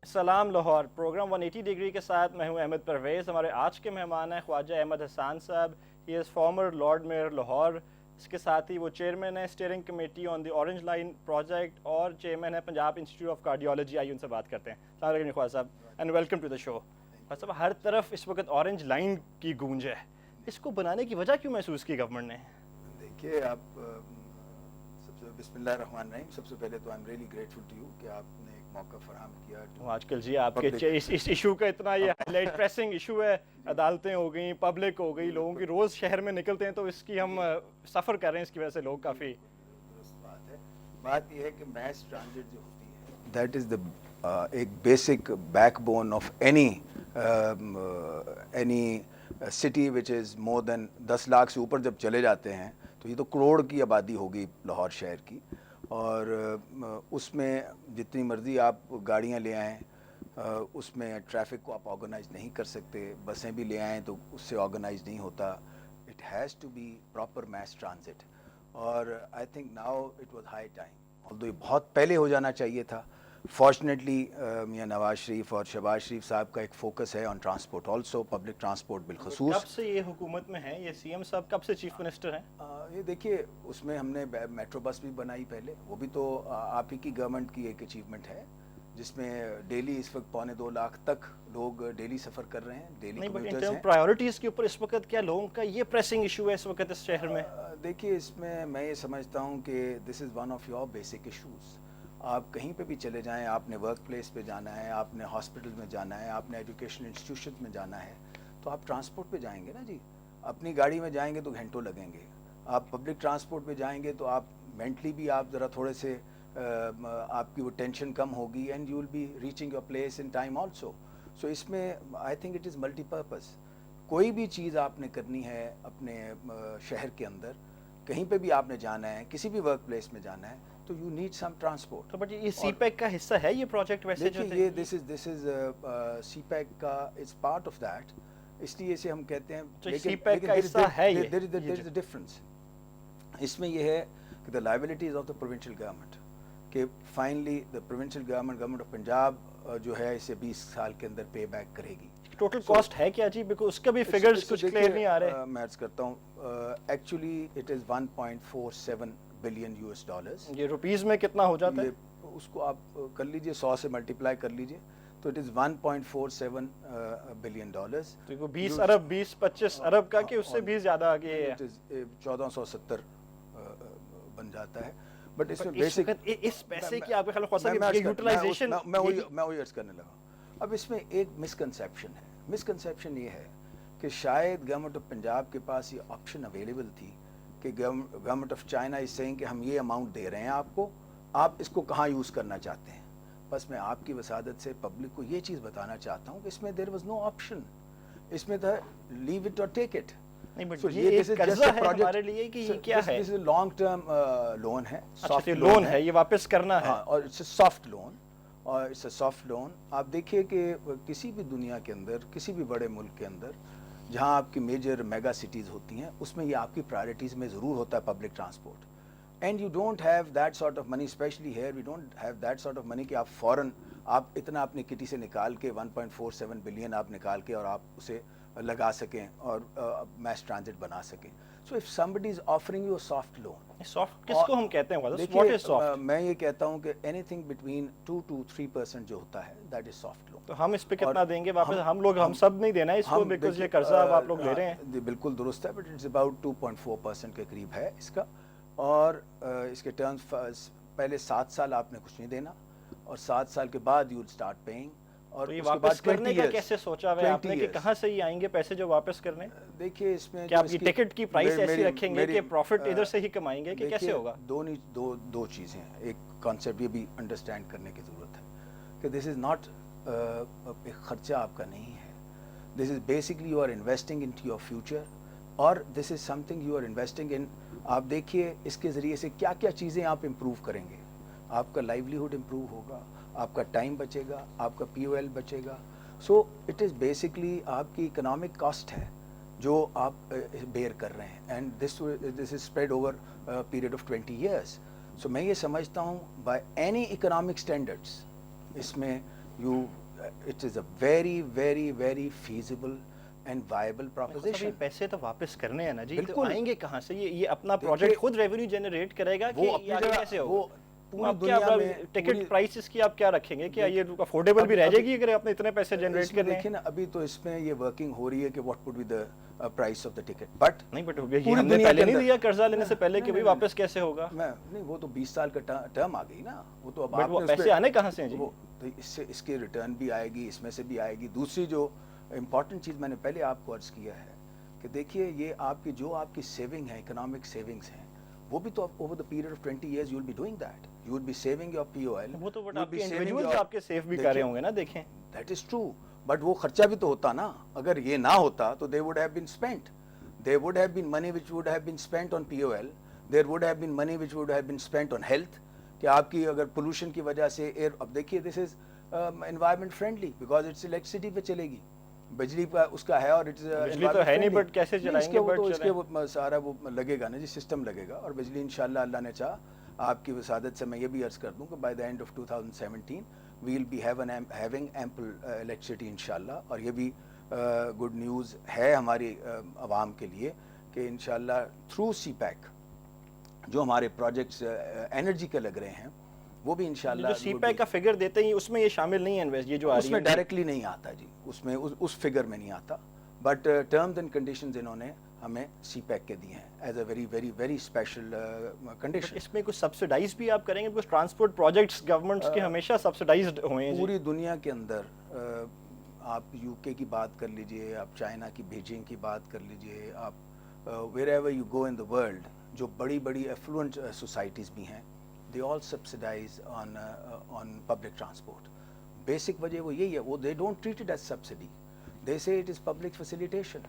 सलाम Lahore programme 180 degree के साथ मैं हूं अहमद परवेज़। हमारे आज के मेहमान हैं ख्वाजा अहमद हसान साहब। He is farmer Lord mayor Lahore. इसके साथ ही वो चेयरमैन है steering committee on the orange line project और चेयरमैन है पंजाब इंस्टीट्यूट ऑफ कार्डियोलॉजी। आइए उनसे बात करते हैं। अस्सलाम वालेकुम ख्वाजा साहब and welcome to the show. Khawaja साहब, हर तरफ इस वक्त ऑरेंज लाइन की गूंज है, इसको बनाने की वजह क्यों महसूस की गवर्नमेंट ने? देखिए, आप सबसे बिस्मिल्लाहिर्रहमानिर्रहीम, सबसे पहले तो I am really grateful to you कि आपने एक मौका फराहम किया। आजकल जी आपके इस इशू का इतना ये हाईलाइट प्रेसिंग इशू है, अदालतें हो गई, पब्लिक हो गई, लोगों की रोज़ शहर में निकलते हैं तो इसकी हम सफ़र कर रहे हैं, इसकी वजह से लोग काफ़ी। बात है, बात यह है कि मैस ट्रांजिट जो होती है दैट इज़ द एक basic backbone of any city which is more than 10 lakh से ऊपर जब चले जाते हैं तो ये तो करोड़ की आबादी होगी लाहौर शहर की, और उसमें जितनी मर्ज़ी आप गाड़ियाँ ले आएँ, उसमें ट्रैफिक को आप ऑर्गेनाइज नहीं कर सकते। बसें भी ले आएँ तो उससे ऑर्गेनाइज नहीं होता। It has to be proper mass transit, और I think now it was high time. Although ये बहुत पहले हो जाना चाहिए था। फॉर्चुनेटली मियाँ नवाज शरीफ और शहबाज शरीफ साहब का एक फोकस है on transport also, public transport बिलखसूस। कब से ये हुकूमत में है, ये सीएम साहब कब से चीफ मिनिस्टर हैं? ये देखिए, उसमें हमने मेट्रो बस भी बनाई पहले, वो भी तो आप ही की गवर्नमेंट की एक अचीवमेंट है, जिसमें डेली इस वक्त 2.25 लाख तक लोग डेली सफ़र कर रहे हैं, डेली कम्यूटर्स हैं। प्रायोरिटीज़ के ऊपर इस वक्त क्या लोगों का ये प्रेसिंग इशू है इस वक्त इस शहर में? देखिए, इसमें मैं ये समझता हूँ कि this is one of your basic issues. आप कहीं पे भी चले जाएं, आपने वर्क प्लेस पे जाना है, आपने हॉस्पिटल में जाना है, आपने एजुकेशन इंस्टीट्यूशन में जाना है, तो आप ट्रांसपोर्ट पे जाएंगे ना जी। अपनी गाड़ी में जाएंगे तो घंटों लगेंगे। आप पब्लिक ट्रांसपोर्ट पे जाएंगे तो आप मेंटली भी आप ज़रा थोड़े से आपकी वो टेंशन कम होगी, and you will be reaching your place in time also. So इसमें I think it is multipurpose. कोई भी चीज़ आपने करनी है अपने शहर के अंदर, कहीं पे भी आपने जाना है, किसी भी वर्क प्लेस में जाना है, तो यू नीड सम ट्रांसपोर्ट। तो बट ये सीपैक का हिस्सा है ये प्रोजेक्ट? वैसे जो देखिए, ये दिस इज सीपैक का इट्स पार्ट ऑफ दैट, इसलिए इसे हम कहते हैं। तो सीपैक का हिस्सा है ये। There is a difference. इसमें ये है कि the liabilities of the provincial government, कि finally the provincial government of Punjab जो है इसे 20 साल के अंदर पे बैक करेगी। टोटल कॉस्ट है क्या जी? बिकॉज़ उसका भी फिगर्स कुछ क्लियर नहीं आ रहे। मैं अर्ज करता हूँ, actually it is 1.47 billion US dollars. ये रुपीस में कितना हो जाता है? उसको आप कर लीजिए, 100 से मल्टीप्लाई कर लीजिए, तो इट इज़ 1.47 बिलियन डॉलर्स। तो वो 20 अरब 20-25 अरब का, कि उससे भी ज़्यादा आगे है? 1470 बन जाता है। बट इसमें बेसिक इस पैसे की आपके ख्याल में यूटिलाइजेशन, मैं वही अर्ज करने लगा। अब इसमें एक मिसकंसेप्शन है। मिसकंसेप्शन ये है कि शायद गवर्नमेंट ऑफ पंजाब के पास ये ऑप्शन अवेलेबल थी कि government of China is saying कि हम ये अमाउंट दे रहे हैं आपको, आप इसको कहाँ यूज़ करना चाहते हैं। बस मैं आपकी वसादत से पब्लिक को ये चीज़ बताना चाहता हूँ कि इसमें देयर वाज नो ऑप्शन। इसमें था लीव इट और टेक इट। नहीं, बट ये एक कर्जा है हमारे लिए कि ये क्या है? This is long term loan है, सॉफ्ट लोन है, ये वापस करना है, और इट्स अ सॉफ्ट लोन, और इट्स अ सॉफ्ट लोन। आप देखिए कि किसी भी दुनिया के अंदर, किसी भी बड़े मुल्क के अंदर जहाँ आपकी मेजर मेगा सिटीज़ होती हैं, उसमें ये आपकी प्रायोरिटीज़ में ज़रूर होता है public transport. And you don't have that sort of money, especially here we don't have that sort of money कि आप फ़ौरन आप इतना अपनी किटी से निकाल के 1.47 बिलियन आप निकाल के और आप उसे लगा सकें और मैस ट्रांजिट बना सकें। So if somebody is offering you a soft loan, soft किसको हम कहते हैं? What is soft? मैं ये कहता हूँ कि एनीथिंग बिटवीन 2 to 3% जो होता है दैट इज सॉफ्ट लोन। तो हम इस पे कितना देंगे वापस? हम सब नहीं देना है इसको, बिकॉज़ ये कर्जा आप लोग ले रहे हैं। बिल्कुल दुरुस्त है, बट इट्स अबाउट 2.4% के करीब है इसका, और इसके टर्म्स पहले 7 साल आपने कुछ नहीं देना, और 7 साल के बाद यू विल स्टार्ट पेइंग। और तो ये वापस करने का कैसे सोचा हुआ है आपने कि कहाँ से ही आएंगे पैसे जो वापस करने? देखिए, इसमें क्या आपकी टिकट की प्राइस ऐसी रखेंगे कि प्रॉफिट इधर से ही कमाएंगे, कि कैसे होगा? दो चीज़ें हैं। एक कॉन्सेप्ट ये भी अंडरस्टैंड करने की ज़रूरत है कि दिस इज़ नॉट एक खर्चा आपका नहीं है। This is basically you are investing into your future, और this is something you are investing in. आप देखिए इसके ज़रिए से क्या क्या चीज़ें आप इम्प्रूव करेंगे। आपका लाइवलीहुड इम्प्रूव होगा, आपका टाइम बचेगा, आपका POL बचेगा। सो इट इज़ बेसिकली आपकी इकोनॉमिक कॉस्ट है जो आप बेयर कर रहे हैं, and this is spread over period of 20 years। सो मैं ये समझता हूँ बाय एनी इकोनॉमिक स्टैंडर्ड्स इसमें it is a very very very feasible and viable ये proposition. पैसे तो वापस करने हैं ना जी, तो बिल्कुल। आएंगे कहाँ से? ये अपना देखिए, प्रोजेक्ट खुद रेवेन्यू जनरेट करेगा कि वो अपनी ये आगे जगह कैसे होगा? वो पूरी आप दुनिया क्या में टिकट पूरी- प्राइसेस की आप क्या रखेंगे? क्या ये अफोर्डेबल भी रह जाएगी अगर आपने इतने पैसे जनरेट इसमें करने हैं? देखिए ना, अभी तो इसमें ये वर्किंग हो रही है कि what would be the price of the ticket, but नहीं बट ये पूरी हमने दुनिया पहले के नहीं अंदर- दिया कर्जा लेने से पहले कि नहीं, भाई नहीं, वापस कैसे होगा? मैं नहीं, वो तो 20 साल का टर्म आ गई ना, वो तो अब बट वो आपने उस पैसे पे- आने कहाँ से हैं जी? वो तो इससे इसके रिटर्न भी आएगी, इसमें से भी आएगी। दूसरी जो इम्पॉर्टेंट चीज़ मैंने पहले आपको अर्ज किया है कि देखिए, ये आपकी जो आपकी सेविंग है, इकोनॉमिक सेविंग्स हैं, वो भी तो over the period of 20 years you will be doing that, you will B saving your POL। वो तो बट आपके इंडिविजुअल आपके सेफ भी कर रहे होंगे ना, देखें। दैट इज ट्रू, बट वो खर्चा भी तो होता ना। अगर ये ना होता तो they would have been spent, there would have been money which would have been spent on POL, there would have been money which would have been spent on health, कि आपकी अगर पोल्यूशन की वजह से एयर, अब देखिए this is environment friendly because it's electricity पे चलेगी, बिजली का उसका है और इट्स बिजली तो है नहीं, बट कैसे चलाएंगे? वो तो बट इसके वो सारा वो लगेगा ना जी, सिस्टम लगेगा। और बिजली इंशाल्लाह अल्लाह ने चाह आपकी वसादत से मैं ये भी अर्ज कर दूं कि by the end of 2017 we will be having ample electricity इंशाल्लाह। और ये भी गुड न्यूज़ है हमारी आवाम के लिए कि इंशाल्लाह थ्रू CPEC जो हमारे प्रोजेक्ट्स एनर्जी के लग रहे हैं, वो भी इंशाल्लाह जो CPEC का फिगर देते हैं उसमें ये शामिल नहीं है इन्वेस्ट, ये जो आ रही है उसमें डायरेक्टली नहीं आता जी, उसमें उस फिगर में नहीं आता, बट टर्म्स एंड कंडीशंस इन्होंने हमें CPEC के दिए हैं as a very very very special condition. इसमें कुछ सब्सिडाइज भी आप करेंगे? बिकॉज ट्रांसपोर्ट प्रोजेक्ट्स गवर्नमेंट्स के हमेशा सब्सिडाइज्ड हुए हैं जी। पूरी दुनिया के अंदर आप UK की बात कर लीजिए, आप चाइना की बीजिंग की बात कर लीजिए, आप wherever you go in the world, जो बड़ी बड़ी एफ्लुएंट सोसाइटीज़ भी हैं, they all subsidise on public transport. Basic वजह वो यही है, वो they don't treat it as subsidy, they say it is public facilitation.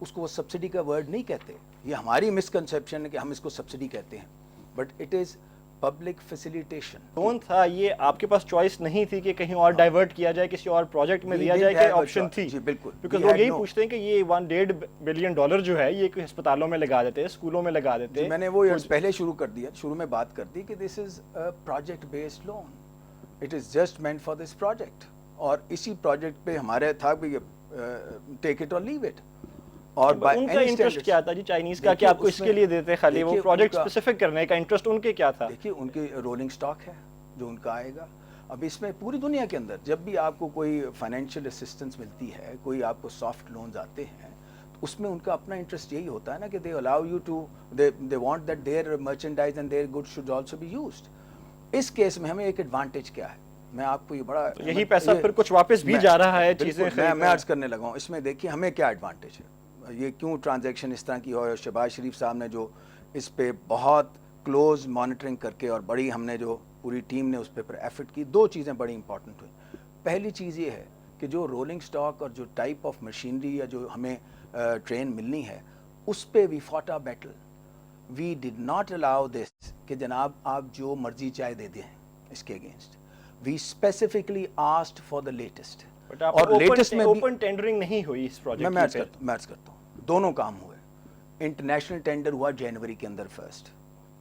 उसको वो सब्सिडी का वर्ड नहीं कहते, ये हमारी मिसकंसेप्शन है कि हम इसको सब्सिडी कहते हैं, but it is public facilitation. कौन था ये? आपके पास चॉइस नहीं थी कि कहीं और डाइवर्ट किया जाए, किसी और प्रोजेक्ट में दिया जाए, कि ऑप्शन थी? जी बिल्कुल, बिकॉज लोग यही पूछते हैं कि ये $1.5 बिलियन जो है ये अस्पतालों में लगा देते हैं, स्कूलों में लगा देते हैं। मैंने वो पहले शुरू कर दिया, शुरू में बात कर दी कि this is a project based loan, it is just meant for this project. और इसी प्रोजेक्ट पे हमारे था भी टेक इट और लीव इट। और उनका इंटरेस्ट क्या था जी चाइनीज का, कि आपको इसके लिए देते खाली? वो प्रोजेक्ट स्पेसिफिक करने का इंटरेस्ट उनके क्या था? देखिए, उनकी रोलिंग स्टॉक है जो उनका आएगा। अब इसमें पूरी दुनिया के अंदर जब भी आपको कोई फाइनेंशियल असिस्टेंस मिलती है, कोई आपको सॉफ्ट लोन्स आते हैं, तो उसमें उनका अपना इंटरेस्ट यही होता है ना कि they allow you to, they want that their merchandise and their goods should also be used. इस केस में हमें एक एडवांटेज क्या है, मैं आपको ये बड़ा, यही पैसा फिर कुछ वापस भी जा रहा है, चीजें मैं अर्ज करने लगा हूँ। इसमें देखिए हमें क्या एडवांटेज है, ये क्यों ट्रांजैक्शन इस तरह की हो। शहबाज शरीफ साहब ने जो इस पे बहुत क्लोज मॉनिटरिंग करके और बड़ी हमने जो पूरी टीम ने उस पर एफर्ट की, दो चीज़ें बड़ी इंपॉर्टेंट हुई। पहली चीज़ ये है कि जो रोलिंग स्टॉक और जो टाइप ऑफ मशीनरी या जो हमें ट्रेन मिलनी है, उस पे we fought a battle, we did not allow this कि जनाब आप जो मर्जी चाहे दे दें इसके against. We specifically asked for the latest, और लेटेस्ट में ओपन टेंडरिंग नहीं हुई इस प्रोजेक्ट मैं मैच करता हूँ, दोनों काम हुए। इंटरनेशनल टेंडर हुआ जनवरी के अंदर first,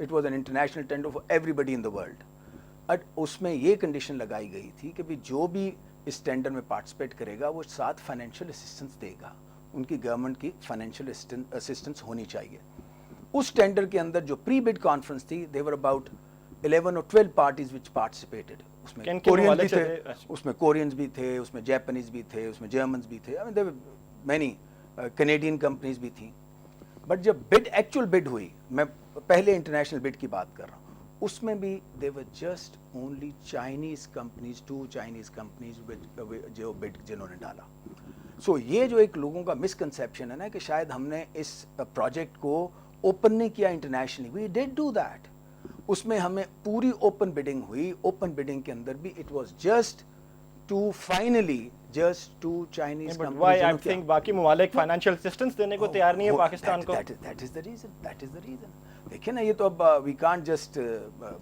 it was an international tender for everybody in the world. और उसमें ये कंडीशन लगाई गई थी कि भी जो भी इस टेंडर में पार्टिसिपेट करेगा वो साथ फाइनेंशियल असिस्टेंस देगा, उनकी गवर्नमेंट की फाइनेंशियल असिस्टेंस होनी चाहिए। उस टेंडर के अंदर जो प्री बिड कॉन्फ्रेंस थी, they were about 11 or 12 parties which participated. उसमें कोरियंस भी थे, उसमें कोरियंस भी थे, उसमें जापानीज भी थे, उसमें जर्मन्स भी थे, I mean there were many Canadian companies भी थी। बट जब बिड एक्चुअल बिड हुई, मैं पहले इंटरनेशनल बिड की बात कर रहा हूँ, उसमें भी they were just only Chinese companies, 2 Chinese companies जो बिड जिन्होंने डाला। सो ये जो एक लोगों का मिसकंसेप्शन है ना कि शायद हमने इस प्रोजेक्ट को ओपन नहीं किया internationally, we did do that. उसमें हमें पूरी ओपन बिडिंग हुई, ओपन बिडिंग के अंदर भी it was just two finally just two Chinese companies. Why I think बाकी ममालिक फाइनेंशियल असिस्टेंस देने को तैयार नहीं है पाकिस्तान को। That is the reason. देखिए ना, ये तो अब we can't just,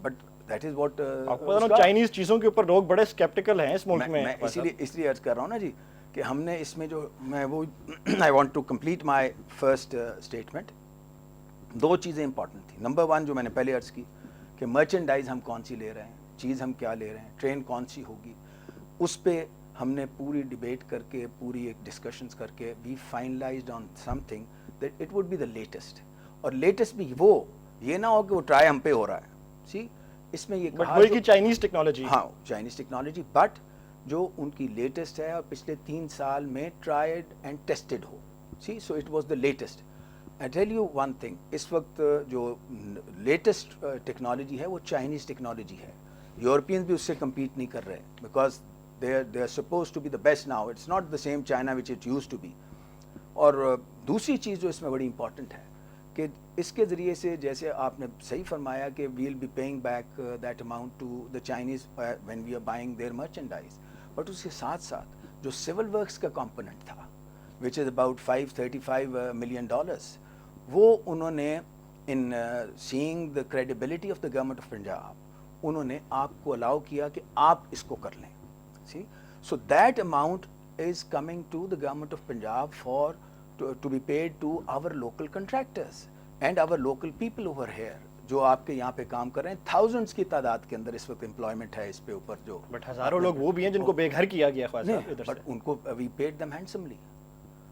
but that is what आपको पता है चाइनीज चीजों के ऊपर लोग बड़े स्केप्टिकल हैं इस मुल्क में। मैं इसलिए अर्ज कर रहा हूँ ना जी कि हमने इसमें जो मैं वो I want to complete my first statement. 2 चीज़ें इंपॉर्टेंट थी। नंबर 1 जो मैंने पहले अर्ज की कि मर्चेंडाइज हम कौन सी ले रहे हैं, चीज़ हम क्या ले रहे हैं, ट्रेन कौन सी होगी। اس پہ ہم نے پوری ڈبیٹ کر کے پوری ایک ڈسکشنز کر کے we finalised on something that it would be the latest. اور لیٹسٹ بھی وہ یہ نہ ہو کہ وہ ٹرائی ہم پہ ہو رہا ہے. سی اس میں یہ کہا کہ چائنیز ٹیکنالوجی, ہاں چائنیز ٹیکنالوجی, بٹ جو ان کی لیٹسٹ ہے اور پچھلے 3 سال میں ٹرائیڈ اینڈ ٹیسٹڈ ہو. See so it was the latest. I tell you one thing, اس وقت جو لیٹسٹ ٹیکنالوجی ہے وہ چائنیز ٹیکنالوجی ہے. یورپینز بھی اس سے کمپیٹ نہیں کر رہے because they are supposed to be the best now. It's not the same China which it used to be. اور دوسری چیز جو اس میں بڑی امپورٹنٹ ہے کہ اس کے ذریعے سے جیسے آپ نے صحیح فرمایا کہ we will be paying back that amount to the Chinese when we are buying their merchandise. But اس کے ساتھ ساتھ جو سول ورکس کا کمپوننٹ تھا وچ از اباؤٹ $535 million, وہ انہوں نے enhancing the credibility of the government of Punjab انہوں نے آپ کو الاؤ کیا کہ آپ اس کو کر لیں. See, so that amount is coming to the government of Punjab to be paid to our local contractors and our local people over here جو آپ کے یہاں پہ کام کر رہے ہیں. تھاؤزنڈس کی تعداد کے اندر اس وقت امپلائمنٹ ہے اس پہ اوپر جو بٹ ہزاروں لوگ وہ بھی ہیں جن کو بے گھر کیا گیا خواجہ صاحب ادھر سے. بٹ ان کو we paid them handsomely.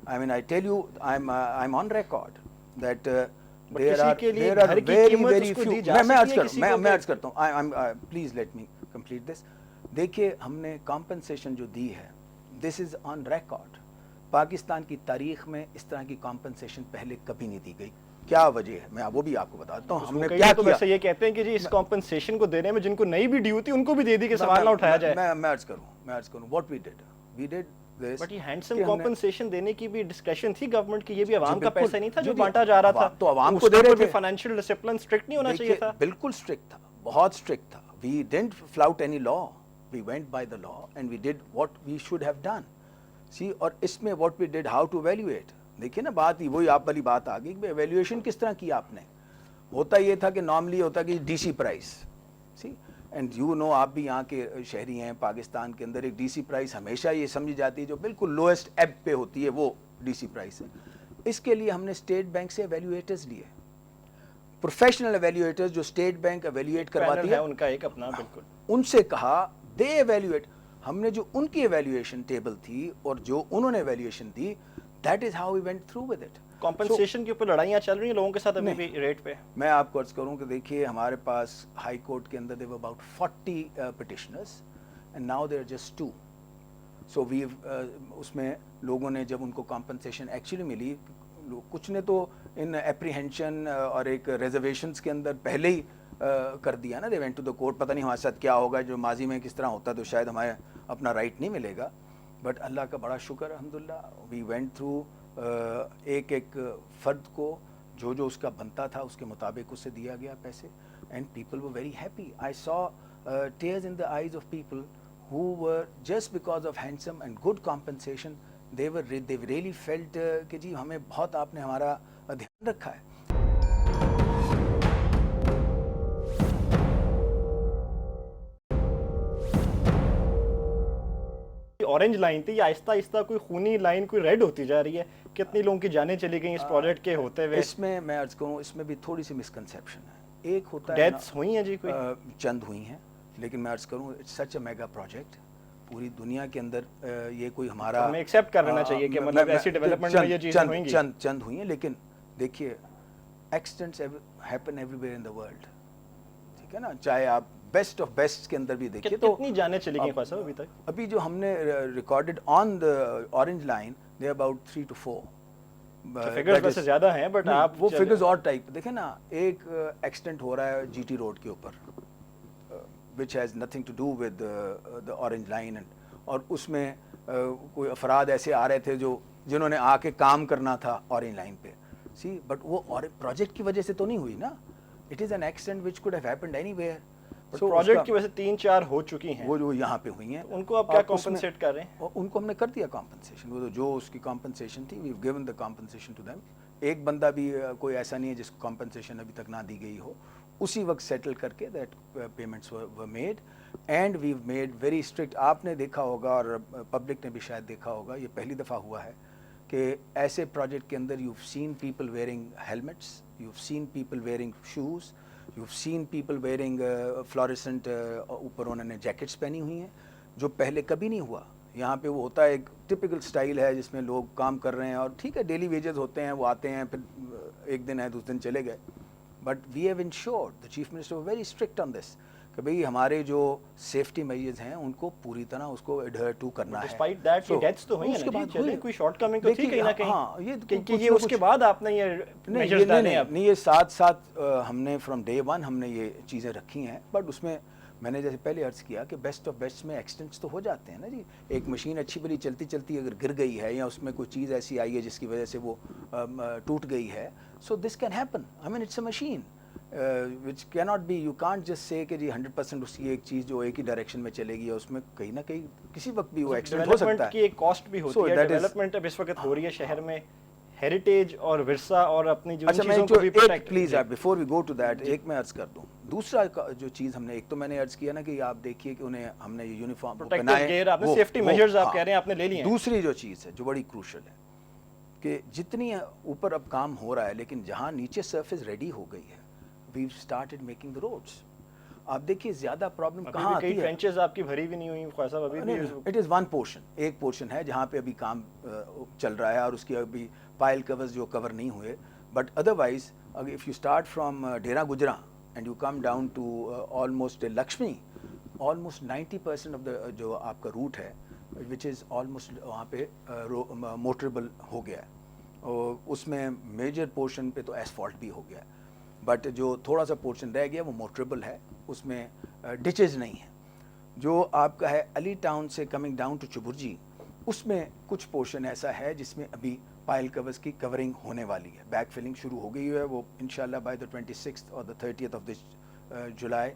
I mean I tell you I'm on record that there are very few. میں عرض کرتا ہوں, please let me complete this. دیکھیے ہم نے کمپنسیشن جو دی ہے دس از آن ریکارڈ. پاکستان کی تاریخ میں اس طرح کی کمپنسیشن پہلے کبھی نہیں دی گئی. کیا وجہ ہے میں وہ بھی آپ کو بتاتا ہوں. ہم نے کیا کیا, یہ کہتے ہیں کہ جی اس کمپنسیشن کو دینے میں جن کو نہیں بھی ڈیو تھی ان کو بھی دے دی کہ سوال نہ اٹھایا جائے. میں عرض کروں what we did this. But یہ ہینڈسم کمپنسیشن دینے کی بھی ڈسکشن تھی گورنمنٹ کی, یہ بھی عوام کا پیسہ نہیں تھا جو بانٹا جا رہا تھا, تو عوام کو دے رہے تھے. فائنینشیل ڈسپلن اسٹرکٹ نہیں ہونا چاہیے تھا. بالکل اسٹرکٹ تھا, بہت اسٹرکٹ تھا. We didn't flout any law, we went by the law and we did what we should have done. See, اور اس میں what we did, how to evaluate. دیکھیے نا بات ہی وہی آپ والی بات آ گئی کہ ایویلیویشن کس طرح کی آپ نے. ہوتا یہ تھا کہ نارملی ہوتا کہ D C price. See and you know, آپ بھی یہاں کے شہری ہیں, پاکستان کے اندر ایک ڈی سی پرائز ہمیشہ یہ سمجھی جاتی ہے جو بالکل لوئسٹ ایب پہ ہوتی ہے وہ ڈی سی پرائز ہے. اس کے لیے ہم نے اسٹیٹ بینک سے ایویلیویٹرز لیے, پروفیشنل ایویلیویٹرز جو اسٹیٹ بینک ایویلیویٹ کرواتی ہے, ان کا ایک اپنا بالکل, ان سے کہا دے ایویلیویٹ. ہم نے جو ان کی ایویلیویشن ٹیبل تھی اور جو انہوں نے ایویلیویشن دی, that is how we went through with it. Compensation کے اوپر لڑائیاں چل رہی ہیں لوگوں کے ساتھ ابھی بھی ریٹ پہ. میں آپ کو عرض کروں کہ دیکھیے ہمارے پاس ہائی کورٹ کے اندر there were about 40 petitioners and now there are just 2. So we اس میں لوگوں نے جب ان کو کمپنسیشن ایکچولی ملی, کچھ نے تو ان اپریہینشن اور ایک ریزرویشنز کے اندر پہلے ہی کر دیا نا, they went to the court. پتہ نہیں ہمارے ساتھ کیا ہوگا, جو ماضی میں کس طرح ہوتا تو شاید ہمیں اپنا رائٹ نہیں ملے گا. بٹ اللہ کا بڑا شکر الحمدللہ, وی وینٹ تھرو, ایک ایک فرد کو جو جو اس کا بنتا تھا اس کے مطابق اسے دیا گیا پیسے, and people were very happy. I saw tears in the eyes of people who were just because of handsome and good compensation, they really felt کہ جی ہمیں بہت آپ نے ہمارا دھیان رکھا ہے. اورنج لائن تھی, یہ آہستہ آہستہ کوئی خونی لائن کوئی ریڈ ہوتی جا رہی ہے, کتنی لوگوں کی جانیں چلی گئیں اس پروجیکٹ کے ہوتے ہوئے. اس میں میں عرض کروں, اس میں بھی تھوڑی سی مسکنسیپشن ہے. ایک ہوتا ہے ڈیتھس ہوئی ہیں جی, کوئی چند ہوئی ہیں, لیکن میں عرض کروں it's such a mega project. پوری دنیا کے اندر یہ کوئی ہمارا ہمیں ایکسیپٹ کر لینا چاہیے کہ مطلب ایسی ڈیولپمنٹ میں یہ چیزیں ہوئیں گی. چند ہوئی ہیں, لیکن دیکھیے accidents happen every where in the world. ٹھیک ہے نا, چاہے آپ بیسٹ آف بیسٹ کے اندر بھی دیکھیے تو کتنی جانیں چلی گئیں خواجہ صاحب ابھی تک. ابھی جو ہم نے recorded on the orange line they about 3 to 4. Figures ویسے زیادہ ہیں بٹ آپ وہ فگرز اور ٹائپ دیکھیں نا. ایک ایکسیڈنٹ ہو رہا ہے جی ٹی روڈ کے اوپر which has nothing to do with the orange line, اور اس میں کوئی افراد ایسے آ رہے تھے جنہوں نے آ کے کام کرنا تھا اورنج لائن پہ. سی بٹ وہ پروجیکٹ کی وجہ سے تو نہیں ہوئی نا, it is an accident which could have happened anywhere. Project کی وجہ سے 3-4 ہو چکی ہیں, وہ جو یہاں پہ ہوئی ہیں, ان کو آپ کیا کمپنسیٹ کر رہے ہیں؟ ان کو ہم نے کر دیا کمپنسیشن. وہ جو اس کی کمپنسیشن تھی we've given the compensation to them. ایک بندہ بھی کوئی ایسا نہیں ہے جس کو کمپنسیشن ابھی تک نہ دی گئی ہو. اسی وقت سیٹل کر کے that payments were made and we've made very strict. آپ نے دیکھا ہوگا اور پبلک نے بھی شاید دیکھا ہوگا, یہ پہلی دفعہ ہوا ہے کہ ایسے پروجیکٹ کے اندر you seen people wearing helmets, you seen people wearing shoes, you seen people wearing fluorescent, اوپر انہوں نے جیکٹس پہنی ہوئی ہیں. جو پہلے کبھی نہیں ہوا. یہاں پہ وہ ہوتا ہے ایک ٹپکل سٹائل ہے جس میں لوگ کام کر رہے ہیں اور ٹھیک ہے ڈیلی ویجز ہوتے ہیں, وہ آتے ہیں پھر ایک دن ہے دوسرے دن چلے گئے. But we have ensured, the chief minister very strict on this کہ بھئی ہمارے جو سیفٹی میجرز ہیں ان کو پوری طرح اس کو ایڈہر ٹو کرنا ہے. ڈسپائٹ دیٹ یہ ڈیتھس تو ہوئی ہیں نا, چلیں کوئی شارٹ کمنگ تو تھی کہیں نہ کہیں کہ یہ اس کے بعد آپ نے یہ میجرز ڈالے ہیں. نہیں, یہ ساتھ ساتھ ہم نے فرام ڈے ون ہم نے یہ چیزیں رکھی ہیں. بٹ اس میں میں نے جیسے پہلے عرض کیا کہ بیسٹ آف بیسٹ میں ایکسیڈنٹس تو ہو جاتے ہیں نا جی. ایک مشین اچھی بلی چلتی چلتی اگر گر گئی ہے یا اس میں کوئی چیز ایسی آئی ہے جس کی وجہ سے وہ ٹوٹ گئی ہے, so this can happen. I mean it's a machine which cannot be, you can't just say کہ جی 100% اس کی ایک چیز جو ایک ہی ڈائریکشن میں چلے گی, اس میں کہیں نہ کہیں کسی وقت بھی وہ ایکسیڈنٹ ہو سکتا ہے. کی ایک کاسٹ بھی ہوتی ہے. ڈیولپمنٹ اب اس وقت ہو رہی ہے شہر میں, ہیریٹیج اور ورثہ اور اپنی جو چیزوں کو بھی protect. Please before we go to that ایک میں عرض کر دوں. دوسرا جو چیز ہم نے, ایک تو میں نے عرض کیا نا کہ آپ دیکھیے کہ انہیں ہم نے یہ یونیفارم پہنائے, آپ نے سیفٹی میجرز آپ کہہ رہے ہیں آپ نے لے لیے ہیں. دوسری جو چیز ہے جو بڑی کروشل ہے کہ جتنی اوپر اب کام ہو رہا ہے لیکن جہاں نیچے سرفیس ریڈی ہو گئی ہے, we've started making the roads. آپ دیکھیے زیادہ پرابلم کہاں آتی ہے. کئی ٹرنچز آپ کی بھری بھی نہیں ہوئی خواجہ صاحب ابھی بھی. اٹ از ون پورشن, ایک پورشن ہے جہاں پہ ابھی کام چل رہا ہے اور اس کی ابھی پائل کورز جو کور نہیں ہوئے. But otherwise if you start from Dera Gujra and you come down to almost Lakshmi, almost 90% of the جو آپ کا روٹ ہے وچ از آلموسٹ وہاں پہ موٹریبل ہو گیا ہے. اور اس میں میجر پورشن پہ تو ایسفالٹ بھی ہو گیا ہے. بٹ جو تھوڑا سا پورشن رہ گیا وہ موٹریبل ہے, اس میں ڈچز نہیں ہیں. جو آپ کا ہے علی ٹاؤن سے کمنگ ڈاؤن ٹو چبرجی, اس میں کچھ پورشن ایسا ہے جس میں ابھی پائل کورز کی کورنگ ہونے والی ہے. بیک فلنگ شروع ہو گئی ہے, وہ انشاءاللہ بائی دا 26th اور the 30th of this July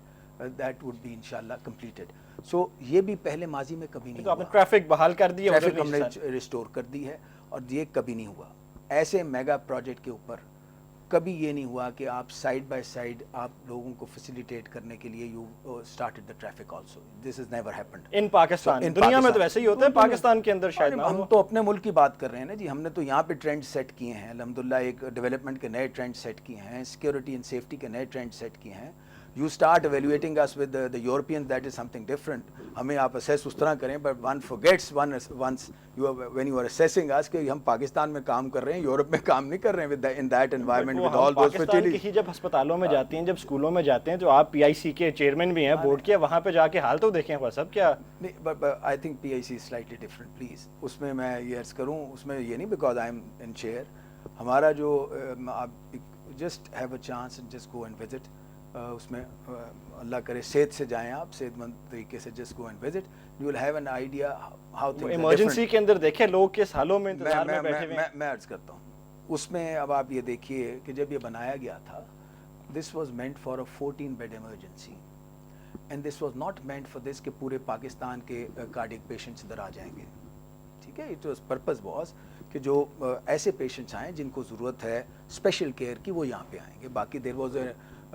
that would be انشاءاللہ کمپلیٹڈ. سو یہ بھی پہلے ماضی میں کبھی نہیں ہوا. آپ نے ٹریفک بحال کر دی ہے, ٹریفک ہم نے ریسٹور کر دی ہے اور یہ کبھی نہیں ہوا. ایسے میگا پروجیکٹ کے اوپر کبھی یہ نہیں ہوا کہ آپ سائڈ بائی سائڈ آپ لوگوں کو فیسیلیٹیٹ کرنے کے لیے you started the traffic also. This is never happened in Pakistan. دنیا میں تو ویسے ہی ہوتا ہے, پاکستان کے اندر شاید. ہم تو اپنے ملک کی بات کر رہے ہیں نا جی. ہم نے تو یہاں پہ ٹرینڈ سیٹ کیے ہیں الحمدللہ, ایک ڈیولپمنٹ کے نئے ٹرینڈ سیٹ کیے ہیں, سیکورٹی اینڈ سیفٹی کے نئے ٹرینڈ سیٹ کیے ہیں. You start evaluating us with the Europeans, that is something different. ہمیں آپ assess اس طرح کریں, but one forgets once when you are assessing us کہ ہم پاکستان میں کام کر رہے ہیں, یورپ میں کام نہیں کر رہے ہیں in that environment with all those facilities. Pakistan کی جب ہسپتالوں میں جاتی ہیں, جب اسکولوں میں جاتے ہیں, جو آپ پی آئی سی کے چیئرمین بھی ہیں بورڈ کے, وہاں پہ جا کے حال تو دیکھیں خواجہ صاحب کیا. نہیں, but I think PIC is slightly different, please. اس میں میں یہ عرض کروں, اس میں یہ نہیں because I am in chair. ہمارا جو آپ just have a chance and just go and visit. اس میں اللہ کرے صحت سے جائیں, آپ صحت مند طریقے سے just go and visit, you will have an idea how things are different. Emergency کے اندر دیکھیں لوگ کس حالوں میں انتظار میں بیٹھے ہوئے ہیں. میں عرض کرتا ہوں, اس میں اب آپ یہ دیکھیے کہ جب یہ بنایا گیا تھا, this was meant for a 14-bed emergency and this was not meant for this کہ پورے پاکستان کے کارڈیک پیشنٹس ادھر آ جائیں گے. ٹھیک ہے, it was purpose was کہ جو ایسے پیشنٹس آئیں جن کو ضرورت ہے اسپیشل کیئر کی, وہ یہاں پہ آئیں گے. باقی دیر واز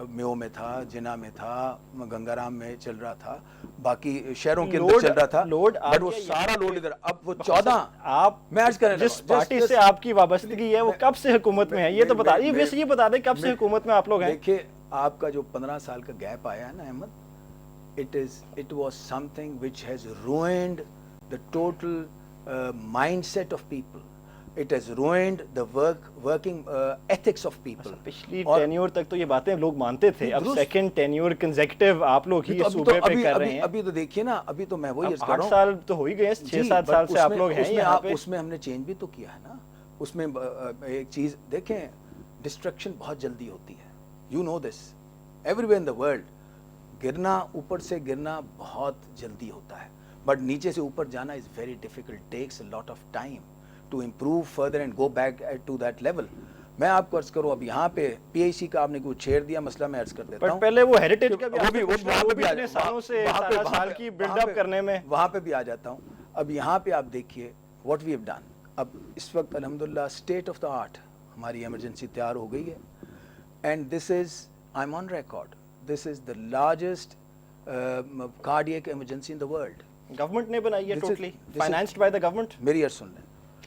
میو میں تھا, جنا میں تھا, گنگا رام میں چل رہا تھا, باقی شہروں کے اندر چل رہا تھا, بٹ وہ سارا لوڈ ادھر. اب وہ 14 آپ میں عرض کریں جس پارٹی سے آپ کی وابستگی ہے وہ کب سے حکومت میں ہے, یہ تو بتا دیجیے, ویسے یہ بتا دیں کب سے حکومت میں آپ لوگ ہیں. دیکھیے آپ کا جو 15 سال کا گیپ آیا ہے نا Ahmad, it was something which has ruined the total mindset of people. It has ruined the working ethics of people. پچھلی ٹینیور تک تو یہ باتیں لوگ مانتے تھے, اب سیکنڈ ٹینیور کنزیکٹیو آپ لوگ ہی صوبے پہ کر رہے ہیں. ابھی تو دیکھیے نا, ابھی تو میں وہی 8 سال تو ہو ہی گئے, 6-7 سال سے آپ لوگ ہیں یہاں پہ. اس میں ہم نے چینج بھی تو کیا ہے نا. اس میں ایک چیز دیکھیں, ڈسٹرکشن بہت جلدی ہوتی ہے. You know this everywhere in the world. گرنا, اوپر سے گرنا بہت جلدی ہوتا ہے, بٹ نیچے سے اوپر جانا is very difficult, takes a lot of time to improve further and go back to that level. میں آپ کو عرض کروں, اب یہاں پہ پی آئی سی کا آپ نے کوئی چھیڑ دیا مسئلہ, میں عرض کر دیتا ہوں. پہلے وہ ہیریٹیج کا بھی وہاں پہ بھی اتنے سالوں سے 17 سال کی بلڈ اپ کرنے میں, وہاں پہ بھی آ جاتا ہوں. اب یہاں پہ آپ دیکھیے what we have done. اب اس وقت الحمدللہ اسٹیٹ آف دا آرٹ ہماری ایمرجنسی تیار ہو گئی ہے, and this is, I am on record, this is the largest cardiac emergency in the world. Government نے بنائی ہے, totally financed by the government. میری عرض سن لیں,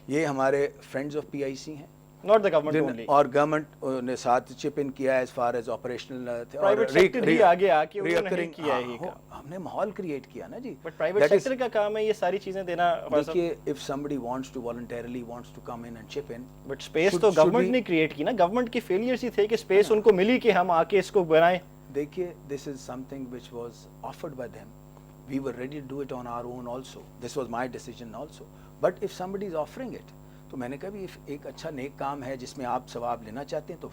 یہ ہمارے فرینڈز آف پی آئی سی ہیں, not the government only. और गवर्नमेंट ने साथ चिप इन किया as far as operational private sector भी आगे आके उन्होंने नहीं किया है ये काम। हमने माहौल क्रिएट किया ना जी, बट प्राइवेट सेक्टर का काम है ये सारी चीजें देना। देखिए if somebody wants to voluntarily wants to come in and chip in, but space तो गवर्नमेंट ने क्रिएट की ना, गवर्नमेंट की फेलियर्स ही थे कि स्पेस उनको मिली कि हम आके इसको बनाएं। देखिए this is something which was offered by them, we were ready to do it on our own also, this was my decision also, but if somebody is offering it, तो मैंने कहा भी एक अच्छा नेक काम है जिसमें आप सवाब लेना चाहते हैं तो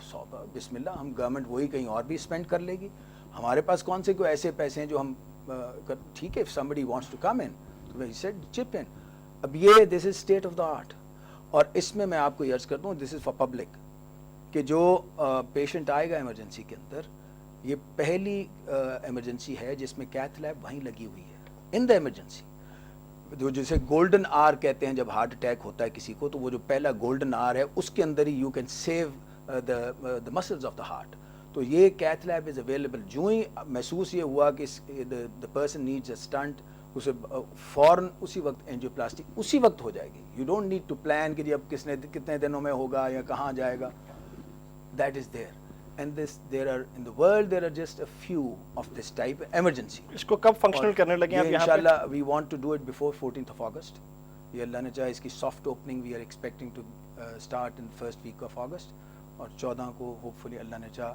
बिस्मिल्लाह, हम गवर्नमेंट वही कहीं और भी स्पेंड कर लेगी, हमारे पास कौन से कोई ऐसे पैसे हैं जो हम ठीक है, if somebody wants to come in तो वी सेड चिप इन। अब ये this is state of the art, और इसमें मैं आपको ये अर्ज करता हूँ दिस इज फॉर पब्लिक, कि जो पेशेंट आएगा इमरजेंसी के अंदर, ये पहली इमरजेंसी है जिसमें कैथ लैब वहीं लगी हुई है इन द इमरजेंसी, जो जिसे गोल्डन आवर कहते हैं, जब हार्ट अटैक होता है किसी को तो वो जो पहला गोल्डन आवर है उसके अंदर ही you can save the muscles of the heart. तो ये कैथ लैब इज अवेलेबल, जो ही महसूस ये हुआ कि the person needs a stent, उसे फौरन उसी वक्त एंजियोप्लास्टी उसी वक्त हो जाएगी, you don't need to plan कि अब कितने दिनों में होगा या कहाँ जाएगा, that is there. And this, there are in the world there are just a few of this type emergency. इसको कब फंक्शनल करने लगे आप यहाँ पे? इंशाल्लाह we want to do it before 14th of August. ये अल्लाह ने चाहे इसकी soft opening we are expecting to start in the first week of August, और 14 को होपफुली अल्लाह ने चाहा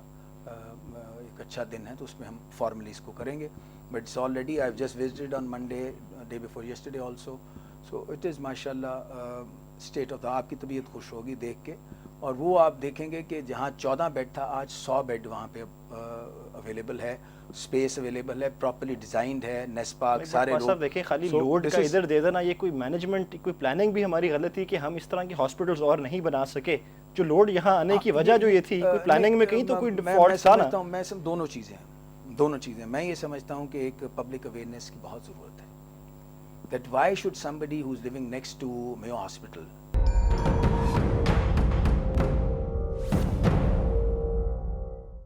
एक अच्छा दिन है तो उसमें हम फॉर्मली इसको करेंगे, but it's already I have just visited on Monday, day before yesterday also, so it is माशाल्लाह स्टेट ऑफ द, आपकी तबीयत खुश होगी देख के, और वो आप देखेंगे कि जहाँ 14 बेड था आज 100 बेड वहाँ पे अवेलेबल है, स्पेस अवेलेबल है, प्रॉपर्ली डिजाइंड है, नेस्पाक सारे लोग देखें खाली लोड का इधर दे देना, ये कोई मैनेजमेंट कोई प्लानिंग भी हमारी गलत थी कि हम इस तरह की हॉस्पिटल्स और नहीं बना सके, जो लोड यहाँ आने की वजह जो ये थी, कोई प्लानिंग में कहीं तो कोई फॉल्ट था ना। मैं सब दोनों चीज़ें मैं ये समझता हूँ कि एक पब्लिक अवेयरनेस की बहुत ज़रूरत है, that why should somebody who's living next to Mayo Hospital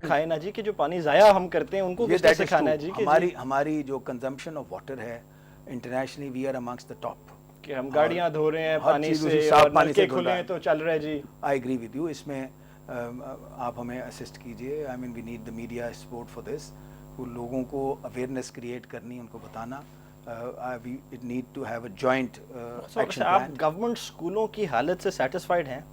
खाए ना जी कि जो पानी जाया हम करते हैं उनको किस तरह से खाना है जी, हमारी जो कंजम्पशन ऑफ वाटर है internationally we are amongst the top, कि हम गाड़ियां धो रहे हैं पानी से, और नलके खुले हैं तो चल रहा है जी। आई एग्री विद यू, इसमें आप हमें असिस्ट कीजिए, I mean we need the media support for this, लोगों को अवेयरनेस क्रिएट करनी, उनको बताना, it need to have a joint action plan. आप गवर्नमेंट स्कूलों की हालत से सेटिस्फाइड हैं?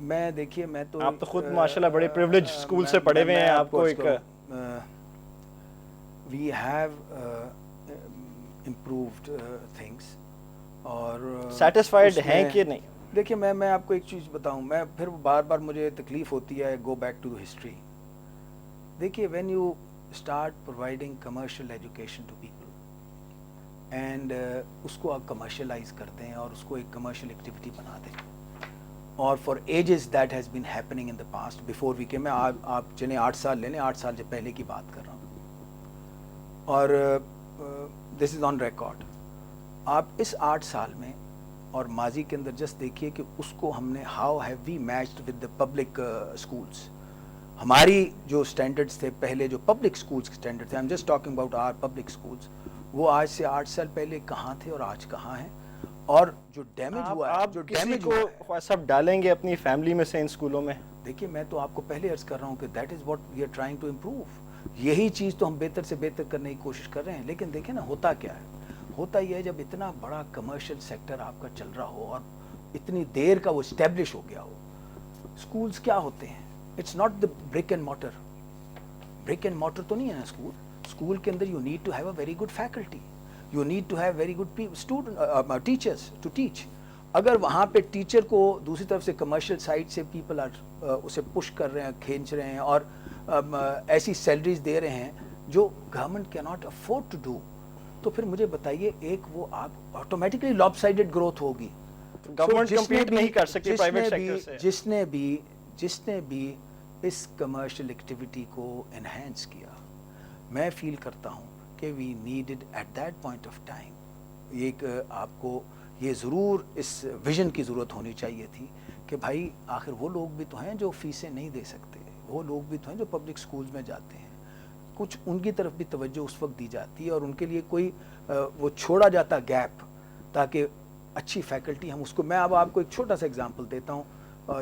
मैं देखिए मैं तो आप तो खुद माशाल्लाह बड़े प्रिविलेज स्कूल से पढ़े हुए हैं, आपको एक वी हैव इम्प्रूव्ड थिंग्स, और सेटिस्फाइड हैं कि नहीं? देखिए मैं आपको एक चीज़ बताऊं, मैं फिर बार बार मुझे तकलीफ होती है, गो बैक टू हिस्ट्री। देखिए when you start providing commercial education to people and उसको आप कमर्शलाइज करते हैं और उसको एक कमर्शियल एक्टिविटी बना दें, और for ages that has been happening in the past before we came, मैं आप चलें 8 साल ले लें, 8 साल से पहले की बात कर रहा हूँ, और दिस इज़ ऑन रिकॉर्ड। आप इस 8 साल में और माजी के अंदर जस्ट देखिए कि उसको हमने how have we matched with the public schools. हमारी जो स्टैंडर्ड्स थे पहले, जो पब्लिक स्कूल्स के स्टैंडर्ड थे, I am just talking about our public schools, वो आज से 8 साल पहले कहाँ थे और आज कहाँ हैं, और जो डैमेज हुआ है, जो डैमेज को सब डालेंगे अपनी फैमिली में से इन स्कूलों में। देखिए मैं तो आपको पहले अर्ज कर रहा हूँ कि that is what we are trying to improve, यही चीज़ तो हम बेहतर से बेहतर करने की कोशिश कर रहे हैं। लेकिन देखिए ना होता क्या है, होता यह है जब इतना बड़ा कमर्शियल सेक्टर आपका चल रहा हो और इतनी देर का वो इस्टेब्लिश हो गया हो, स्कूल्स क्या होते हैं, it's not the brick and mortar, brick and mortar तो नहीं है ना स्कूल। स्कूल के अंदर you need to have a very good faculty, you need to have very good student teachers to teach. अगर वहाँ पे टीचर को दूसरी तरफ से कमर्शियल साइड से पीपल आर उसे पुश कर रहे हैं, खींच रहे हैं, और ऐसी सैलरीज दे रहे हैं जो government can not afford to do, तो फिर मुझे बताइए एक वो आप ऑटोमेटिकली लॉपसाइडेड ग्रोथ होगी। गवर्नमेंट कंपीट नहीं कर सकती प्राइवेट सेक्टर से। जिसने भी इस कमर्शियल एक्टिविटी को एनहांस किया, मैं फील करता हूँ कि we needed at that point of time एक आपको ये ज़रूर इस विजन की ज़रूरत होनी चाहिए थी कि भाई आखिर वो लोग भी तो हैं जो फीसें नहीं दे सकते, वो लोग भी तो हैं जो पब्लिक स्कूल्स में जाते हैं, कुछ उनकी तरफ भी तवज्जो उस वक्त दी जाती है और उनके लिए कोई वो छोड़ा जाता गैप, ताकि अच्छी फैकल्टी हम उसको, मैं अब आपको एक छोटा सा एग्जांपल देता हूँ,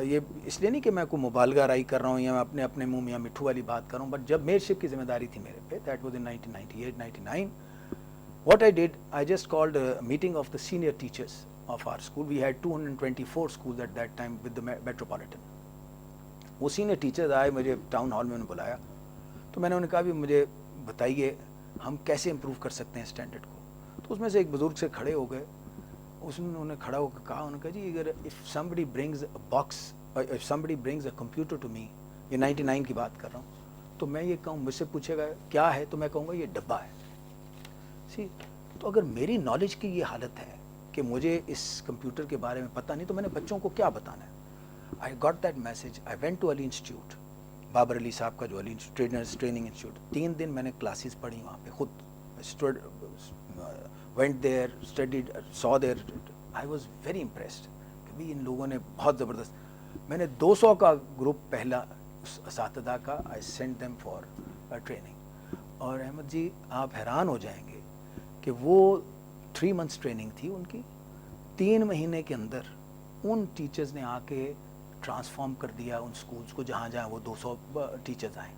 ये इसलिए नहीं कि मैं कोई मुबालगा राई कर रहा हूँ या मैं अपने मुंह में या मिठू वाली बात कर रहा हूँ, बट जब मेयरशिप की जिम्मेदारी थी मेरे पे, that was in 1998-99, what I did, I just called a meeting of the senior teachers of our school. We had 224 schools at that time with the metropolitan. वो सीनियर टीचर्स आए, मुझे town hall में उन्होंने बुलाया, तो मैंने उन्हें कहा भी मुझे बताइए हम कैसे इम्प्रूव कर सकते हैं स्टैंडर्ड को. तो उसमें से एक बुजुर्ग से खड़े हो गए, उन्होंने खड़ा होकर कहा, उन्होंने कहा जी अगर if somebody brings a box, if somebody brings a computer to me, ये 99 की बात कर रहा हूँ, तो मैं ये कहूँ, मुझसे पूछेगा क्या है तो मैं कहूँगा ये डब्बा है. सी, तो अगर मेरी नॉलेज की ये हालत है कि मुझे इस कंप्यूटर के बारे में पता नहीं, तो मैंने बच्चों को क्या बताना है. I got that message, I went to Ali institute, Babar Ali साहब का जो अली ट्रेनिंग इंस्टीट्यूट, 3 दिन मैंने क्लासेस पढ़ी वहाँ पे, खुद went there, studied, saw there. I was very impressed कि भाई इन लोगों ने बहुत ज़बरदस्त. मैंने 200 का ग्रुप पहला उस असातिज़ा का, I sent them for training. और अहमद जी आप हैरान हो जाएंगे कि वो 3 months ट्रेनिंग थी उनकी, 3 महीने के अंदर उन टीचर्स ने आके ट्रांसफॉर्म कर दिया उन स्कूल्स को जहाँ जहाँ वो 200 टीचर्स आए.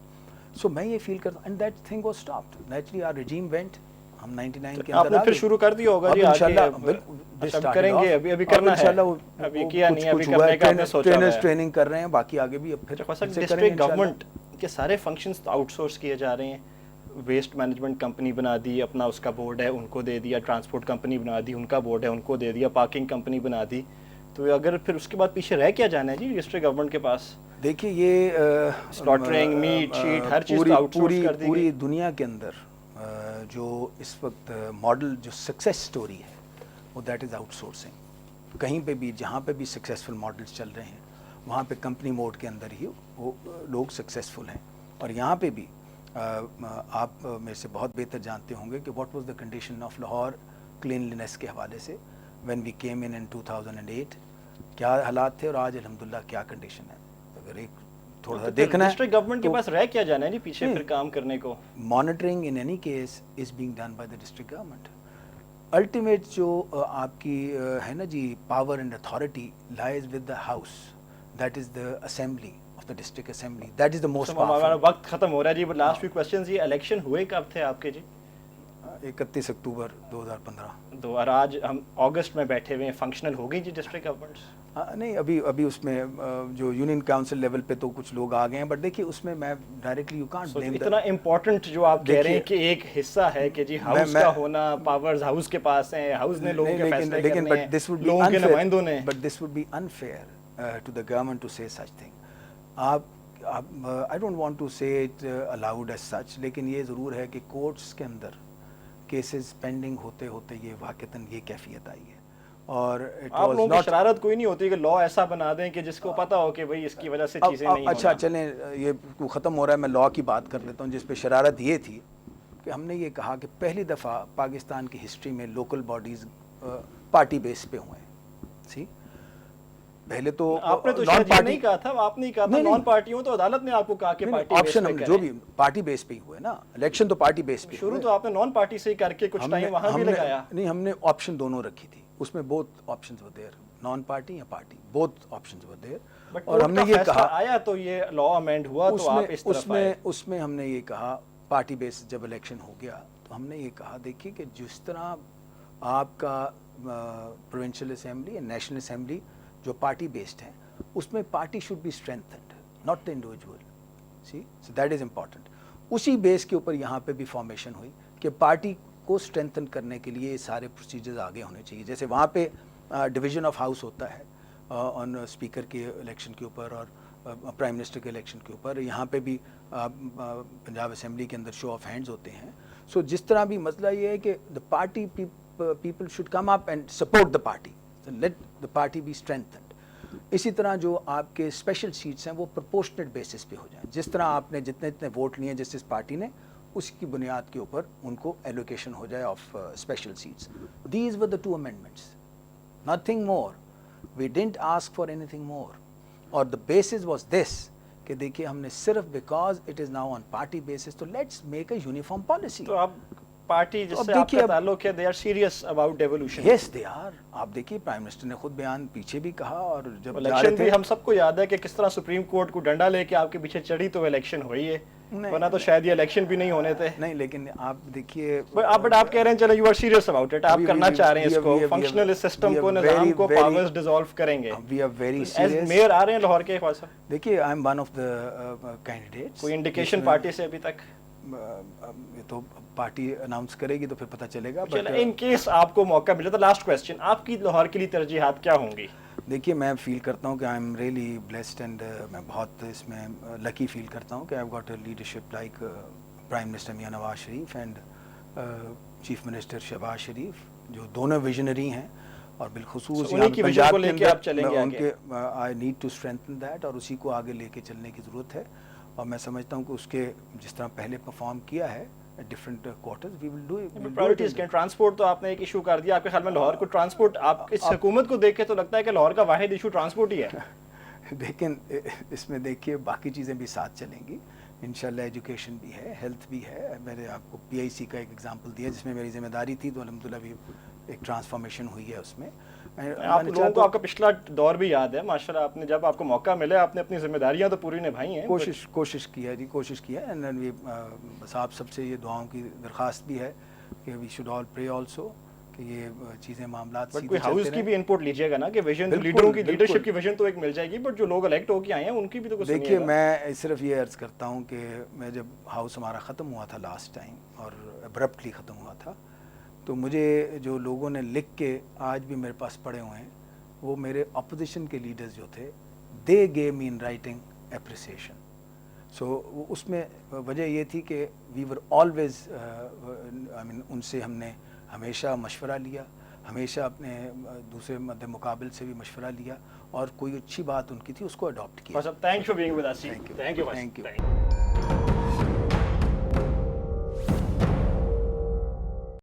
सो मैं ये फील करता हूँ, and that thing was stopped naturally. Our regime went, हम 99 के अंदर आपने फिर शुरू कर दिया होगा जी, इंशाल्लाह करेंगे, अभी करना है, अभी किया नहीं, अभी करने का आपने सोचा है. ट्रेनर्स ट्रेनिंग कर रहे हैं, बाकी आगे भी अब फिर डिस्ट्रिक्ट गवर्नमेंट के सारे फंक्शंस आउटसोर्स किए जा रहे हैं. वेस्ट मैनेजमेंट कंपनी बना दी, अपना उसका बोर्ड है उनको दे दिया, ट्रांसपोर्ट कंपनी बना दी, उनका बोर्ड है उनको दे दिया, पार्किंग कंपनी बना दी. तो अगर फिर उसके बाद पीछे रह क्या जाना है जी डिस्ट्रिक्ट गवर्नमेंट के पास? देखिए ये स्लॉटरिंग, मीट, शीट, हर चीज़ आउटसोर्स कर दी. पूरी दुनिया के अंदर जो इस वक्त मॉडल जो सक्सेस स्टोरी है वो दैट इज़ आउटसोर्सिंग. कहीं पे भी जहाँ पे भी सक्सेसफुल मॉडल्स चल रहे हैं वहाँ पे कंपनी मोड के अंदर ही वो लोग सक्सेसफुल हैं. और यहाँ पे भी आप मेरे से बहुत बेहतर जानते होंगे कि what was the condition of Lahore cleanliness के हवाले से व्हेन वी केम इन 2008, क्या हालात थे और आज अल्हम्दुलिल्लाह क्या कंडीशन है. अगर एक थोड़ा सा देखना है, डिस्ट्रिक्ट गवर्नमेंट के पास रह क्या जाना है जी पीछे फिर काम करने को. Monitoring in any case is being done by the district government. Ultimate जो आपकी है ना जी power and authority lies with the house, that is the assembly of the district assembly, that is the most powerful. हमारा वक्त खत्म हो रहा है जी, लास्ट फ्यू क्वेश्चंस. ये इलेक्शन हुए कब थे आपके जी? 31 अक्टूबर 2015. तो और आज हम अगस्त में बैठे हुए हैं, फंक्शनल हो गई जी डिस्ट्रिक्ट गवर्नमेंट्स? नहीं, अभी उसमें जो यूनियन काउंसिल लेवल पे तो कुछ लोग आ गए हैं, बट देखिए उसमें मैं डायरेक्टली यू कांट ब्लेम. इतना इम्पोर्टेंट जो आप कह रहे हैं कि एक हिस्सा है कि जी हाउस का होना, पावर्स हाउस के पास हैं, हाउस ने लोगों के फैसले करने हैं, बट दिस वुड बी लोगों के नुमाइंदों ने. But this would be unfair to the government to say such thing. आप I don't want to say it allowed as such, लेकिन ये ज़रूर है कि कोर्ट्स के अंदर केसेस पेंडिंग होते होते ये वाक़तन ये कैफियत आई है. और आप लोगों की शरारत कोई नहीं होती कि लॉ ऐसा बना दें कि जिसको पता हो कि भाई इसकी वजह से चीज़ें नहीं. अच्छा चलें, ये ख़त्म हो रहा है, मैं लॉ की बात कर लेता हूँ जिस पे शरारत ये थी कि हमने ये कहा कि पहली दफ़ा पाकिस्तान की हिस्ट्री में लोकल बॉडीज़ पार्टी बेस पे हुए हैं. सी, पहले तो आपने तो शायद ये नहीं कहा था, आपने ही कहा था नॉन पार्टी हो, तो अदालत ने आपको कहा कि पार्टी ऑप्शन हम जो भी पार्टी बेस पे ही हुए ना, इलेक्शन तो पार्टी बेस पे. शुरू तो आपने नॉन पार्टी से ही करके कुछ टाइम वहां भी लगाया. नहीं, हमने ऑप्शन दोनों रखी थी, उसमें both options were there, non party या party, both options were there. और हमने ये कहा आया तो ये लॉ अमेंड हुआ तो आप इस तरफ आए. उसमें हमने ये कहा पार्टी बेस जब इलेक्शन हो गया तो हमने ये कहा देखिए कि जिस तरह आपका प्रोविंशियल असेंबली या नेशनल असेंबली जो पार्टी बेस्ड है उसमें party should be strengthened, not the individual. See, so that is important. उसी बेस के ऊपर यहाँ पे भी फॉर्मेशन हुई कि पार्टी को स्ट्रेंथन करने के लिए सारे प्रोसीजर्स आगे होने चाहिए. जैसे वहाँ पे डिवीजन ऑफ हाउस होता है ऑन स्पीकर के इलेक्शन के ऊपर और प्राइम मिनिस्टर के इलेक्शन के ऊपर, यहाँ पे भी पंजाब असेंबली के अंदर शो ऑफ हैंड्स होते हैं. सो जिस तरह भी मसला ये है कि the party people should come up and support the party, let the party be strengthened. इसी तरह जो आपके स्पेशल सीट्स हैं वो प्रोपोर्शनेट बेसिस पे हो जाएं. जिस तरह आपने जितने जितने वोट लिए जिस जिस पार्टी ने, उसकी बुनियाद के ऊपर उनको एलोकेशन हो जाए of special seats. These were the 2 amendments, nothing more. We didn't ask for anything more. और द बेसिस वाज दिस कि देखिए हमने सिर्फ because it is now on party basis, तो let's make a uniform policy. तो आप party जिससे आपका ताल्लुक है, they are serious about devolution. Yes, they are. आप देखिए प्राइम मिनिस्टर ने खुद बयान पीछे भी कहा, और जब इलेक्शन भी हम सबको याद है कि किस तरह सुप्रीम कोर्ट को डंडा लेके आपके पीछे चढ़ी तो इलेक्शन हुई है, वरना तो शायद ये इलेक्शन भी नहीं होने थे. नहीं, लेकिन आप देखिए बट आप कह रहे हैं चलो you are serious about it, आप करना चाह रहे हैं इसको, फंक्शनल सिस्टम को, निजाम को, पावर्स डिसॉल्व करेंगे. We are very serious. Mayor आ रहे हैं लाहौर के ख्वाजा साहब? देखिए I am one of the candidates. कोई इंडिकेशन पार्टी से अभी तक? ये तो पार्टी अनाउंस करेगी तो फिर पता चलेगा. बट इन केस आपको मौका मिले तो लास्ट क्वेश्चन, आपकी लाहौर के लिए तरजीहात क्या होंगी? देखिए मैं फील करता हूँ कि I am really blessed and मैं बहुत इसमें लकी फील करता हूँ कि I have got a leadership like prime minister Mian Nawaz Sharif and chief minister Shahbaz Sharif, जो दोनों विजनरी हैं, और बिलखुसूस उन्हीं की विजन को लेके आप चलेंगे आगे. I need to strengthen that, और उसी को आगे लेके चलने की ज़रूरत है. और मैं समझता हूँ कि उसके जिस तरह पहले परफॉर्म किया है different quarters, we will do it. Priorities के ट्रांसपोर्ट तो आपने एक इशू कर दिया, आपके ख्याल में लाहौर को ट्रांसपोर्ट, आप इस हुकूमत को देख के तो लगता है कि लाहौर का वाहिद इशू ट्रांसपोर्ट ही है. लेकिन इसमें देखिए बाकी चीज़ें भी साथ चलेंगी इंशाल्लाह. एजुकेशन भी है, हेल्थ भी है. मैंने आपको PIC का एक एग्जांपल दिया जिसमें मेरी जिम्मेदारी थी, तो अल्हम्दुलिल्लाह भी एक ट्रांसफॉर्मेशन हुई है उसमें. आप लोगों को आपका पिछला दौर भी याद है माशाल्लाह, आपने जब आपको मौका मिले आपने अपनी जिम्मेदारियां तो पूरी निभाई हैं. कोशिश किया जी, कोशिश किया. एंड वी बस आप सबसे ये दुआओं की दरख्वास्त भी है कि we should all pray also कि ये चीज़ें मामलात सीधे चलते रहें. हाउस की भी इनपुट लीजिएगा ना कि विजन, लीडरों की लीडरशिप की विजन तो एक मिल जाएगी, बट जो लोग इलेक्ट होके आए हैं उनकी भी तो कुछ सुनिएगा. देखिए मैं सिर्फ ये अर्ज़ करता हूँ कि मैं जब हाउस हमारा ख़त्म हुआ था लास्ट टाइम, और अब्रप्टली ख़त्म हुआ था, तो मुझे जो लोगों ने लिख के आज भी मेरे पास पड़े हुए हैं, वो मेरे अपोजिशन के लीडर्स जो थे, they gave me in writing appreciation. So उसमें वजह ये थी कि we were always, I mean उनसे हमने हमेशा मशवरा लिया, हमेशा अपने दूसरे मद्दे मुकाबिल से भी मशवरा लिया, और कोई अच्छी बात उनकी थी उसको अडॉप्ट किया. Thank you for being with us. Thank you.